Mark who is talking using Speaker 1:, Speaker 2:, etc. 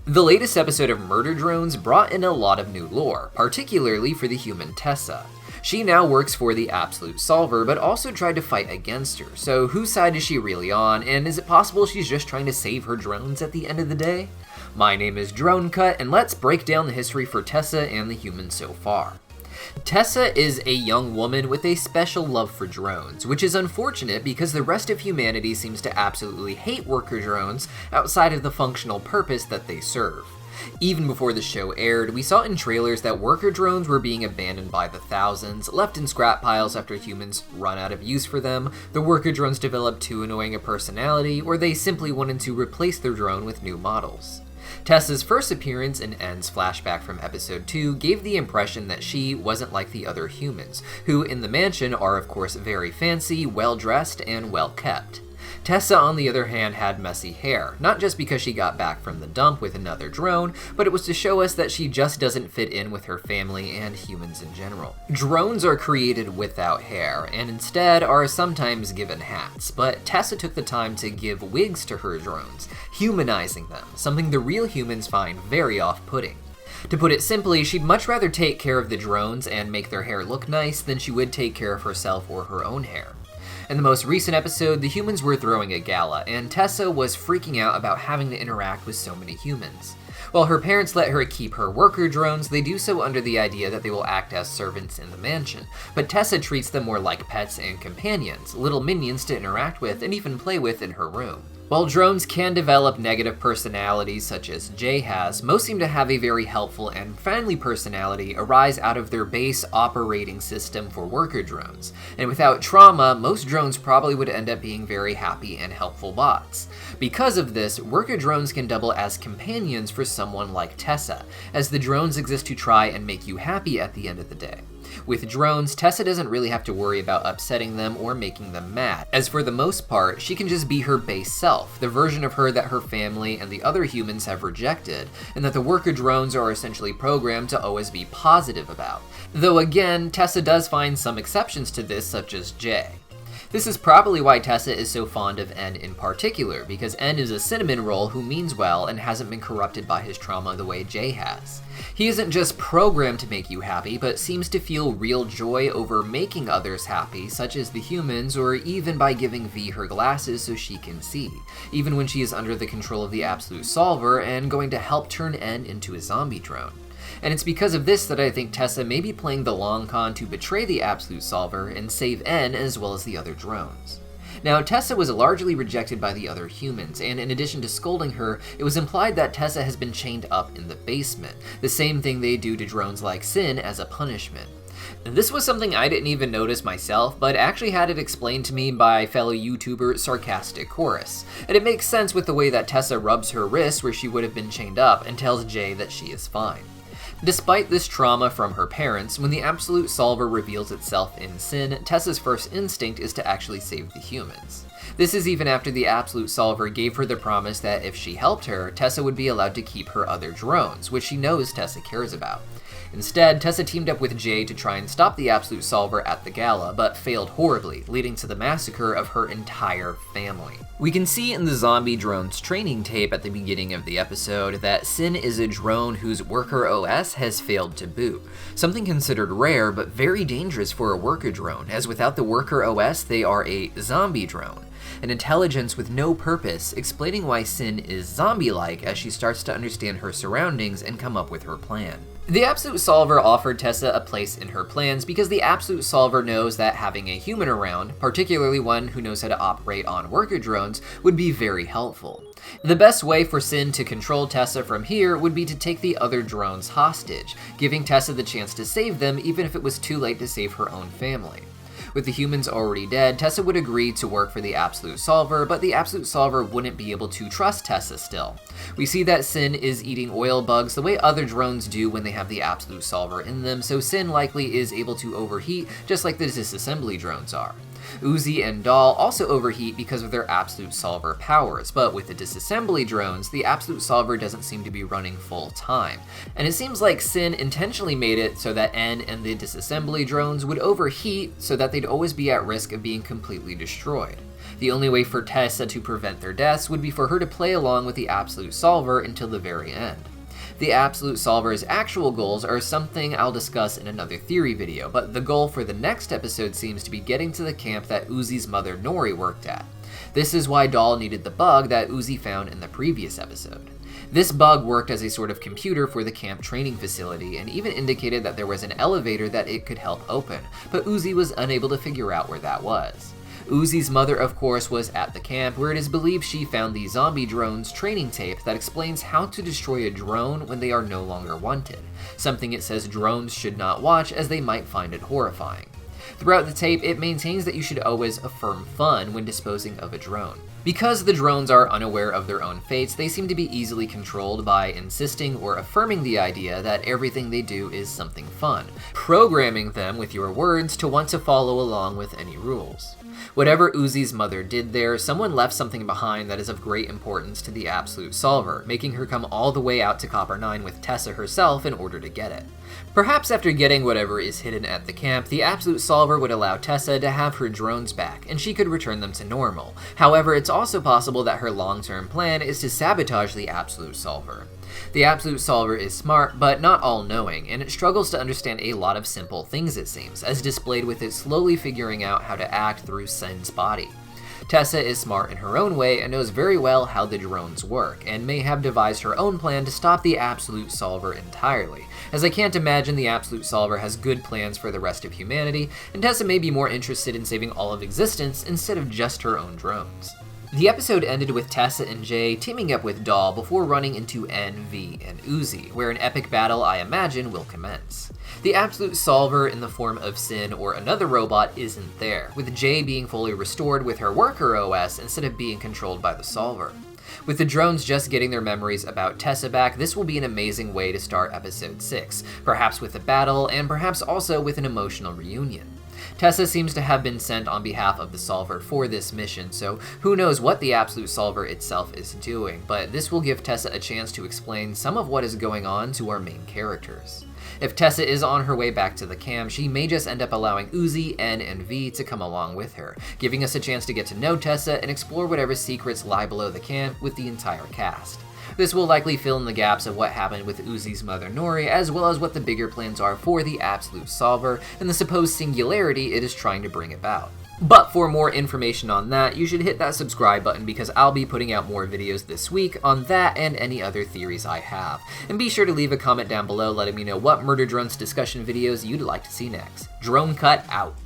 Speaker 1: The latest episode of Murder Drones brought in a lot of new lore, particularly for the human Tessa. She now works for the Absolute Solver, but also tried to fight against her, so whose side is she really on, and is it possible she's just trying to save her drones at the end of the day? My name is Cut, and let's break down the history for Tessa and the humans so far. Tessa is a young woman with a special love for drones, which is unfortunate because the rest of humanity seems to absolutely hate worker drones outside of the functional purpose that they serve. Even before the show aired, we saw in trailers that worker drones were being abandoned by the thousands, left in scrap piles after humans run out of use for them, the worker drones developed too annoying a personality, or they simply wanted to replace their drone with new models. Tessa's first appearance in N's flashback from episode 2 gave the impression that she wasn't like the other humans, who in the mansion are of course very fancy, well-dressed, and well-kept. Tessa, on the other hand, had messy hair, not just because she got back from the dump with another drone, but it was to show us that she just doesn't fit in with her family and humans in general. Drones are created without hair, and instead are sometimes given hats, but Tessa took the time to give wigs to her drones, humanizing them, something the real humans find very off-putting. To put it simply, she'd much rather take care of the drones and make their hair look nice than she would take care of herself or her own hair. In the most recent episode, the humans were throwing a gala, and Tessa was freaking out about having to interact with so many humans. While her parents let her keep her worker drones, they do so under the idea that they will act as servants in the mansion, but Tessa treats them more like pets and companions, little minions to interact with and even play with in her room. While drones can develop negative personalities such as Jay has, most seem to have a very helpful and friendly personality arise out of their base operating system for worker drones. And without trauma, most drones probably would end up being very happy and helpful bots. Because of this, worker drones can double as companions for someone like Tessa, as the drones exist to try and make you happy at the end of the day. With drones, Tessa doesn't really have to worry about upsetting them or making them mad, as for the most part, she can just be her base self, the version of her that her family and the other humans have rejected, and that the worker drones are essentially programmed to always be positive about. Though again, Tessa does find some exceptions to this, such as Jay. This is probably why Tessa is so fond of N in particular, because N is a cinnamon roll who means well and hasn't been corrupted by his trauma the way Jay has. He isn't just programmed to make you happy, but seems to feel real joy over making others happy, such as the humans, or even by giving V her glasses so she can see, even when she is under the control of the Absolute Solver and going to help turn N into a zombie drone. And it's because of this that I think Tessa may be playing the long con to betray the Absolute Solver and save N as well as the other drones. Now, Tessa was largely rejected by the other humans, and in addition to scolding her, it was implied that Tessa has been chained up in the basement, the same thing they do to drones like Sin as a punishment. This was something I didn't even notice myself, but actually had it explained to me by fellow YouTuber Sarcastic Chorus, and it makes sense with the way that Tessa rubs her wrist where she would have been chained up and tells Jay that she is fine. Despite this trauma from her parents, when the Absolute Solver reveals itself in Sin, Tessa's first instinct is to actually save the humans. This is even after the Absolute Solver gave her the promise that if she helped her, Tessa would be allowed to keep her other drones, which she knows Tessa cares about. Instead, Tessa teamed up with Jay to try and stop the Absolute Solver at the gala, but failed horribly, leading to the massacre of her entire family. We can see in the zombie drone's training tape at the beginning of the episode that Sin is a drone whose worker OS has failed to boot, something considered rare but very dangerous for a worker drone, as without the worker OS they are a zombie drone. An intelligence with no purpose, explaining why Sin is zombie-like as she starts to understand her surroundings and come up with her plan. The Absolute Solver offered Tessa a place in her plans because the Absolute Solver knows that having a human around, particularly one who knows how to operate on worker drones, would be very helpful. The best way for Sin to control Tessa from here would be to take the other drones hostage, giving Tessa the chance to save them even if it was too late to save her own family. With the humans already dead, Tessa would agree to work for the Absolute Solver, but the Absolute Solver wouldn't be able to trust Tessa still. We see that Sin is eating oil bugs the way other drones do when they have the Absolute Solver in them, so Sin likely is able to overheat just like the disassembly drones are. Uzi and Doll also overheat because of their Absolute Solver powers, but with the disassembly drones, the Absolute Solver doesn't seem to be running full time. And it seems like Sin intentionally made it so that N and the disassembly drones would overheat so that they'd always be at risk of being completely destroyed. The only way for Tessa to prevent their deaths would be for her to play along with the Absolute Solver until the very end. The Absolute Solver's actual goals are something I'll discuss in another theory video, but the goal for the next episode seems to be getting to the camp that Uzi's mother Nori worked at. This is why Doll needed the bug that Uzi found in the previous episode. This bug worked as a sort of computer for the camp training facility and even indicated that there was an elevator that it could help open, but Uzi was unable to figure out where that was. Uzi's mother, of course, was at the camp, where it is believed she found the zombie drone's training tape that explains how to destroy a drone when they are no longer wanted, something it says drones should not watch as they might find it horrifying. Throughout the tape, it maintains that you should always affirm fun when disposing of a drone. Because the drones are unaware of their own fates, they seem to be easily controlled by insisting or affirming the idea that everything they do is something fun, programming them with your words to want to follow along with any rules. Whatever Uzi's mother did there, someone left something behind that is of great importance to the Absolute Solver, making her come all the way out to Copper 9 with Tessa herself in order to get it. Perhaps after getting whatever is hidden at the camp, the Absolute Solver would allow Tessa to have her drones back, and she could return them to normal. However, it's also possible that her long-term plan is to sabotage the Absolute Solver. The Absolute Solver is smart, but not all-knowing, and it struggles to understand a lot of simple things, it seems, as displayed with it slowly figuring out how to act through Sen's body. Tessa is smart in her own way and knows very well how the drones work, and may have devised her own plan to stop the Absolute Solver entirely, as I can't imagine the Absolute Solver has good plans for the rest of humanity, and Tessa may be more interested in saving all of existence instead of just her own drones. The episode ended with Tessa and Jay teaming up with Doll before running into N, V, and Uzi, where an epic battle I imagine will commence. The Absolute Solver in the form of Sin or another robot isn't there, with Jay being fully restored with her worker OS instead of being controlled by the Solver. With the drones just getting their memories about Tessa back, this will be an amazing way to start episode 6, perhaps with a battle, and perhaps also with an emotional reunion. Tessa seems to have been sent on behalf of the Solver for this mission, so who knows what the Absolute Solver itself is doing, but this will give Tessa a chance to explain some of what is going on to our main characters. If Tessa is on her way back to the camp, she may just end up allowing Uzi, N, and V to come along with her, giving us a chance to get to know Tessa and explore whatever secrets lie below the camp with the entire cast. This will likely fill in the gaps of what happened with Uzi's mother Nori, as well as what the bigger plans are for the Absolute Solver and the supposed singularity it is trying to bring about. But for more information on that, you should hit that subscribe button because I'll be putting out more videos this week on that and any other theories I have. And be sure to leave a comment down below letting me know what Murder Drones discussion videos you'd like to see next. Drone Cut out.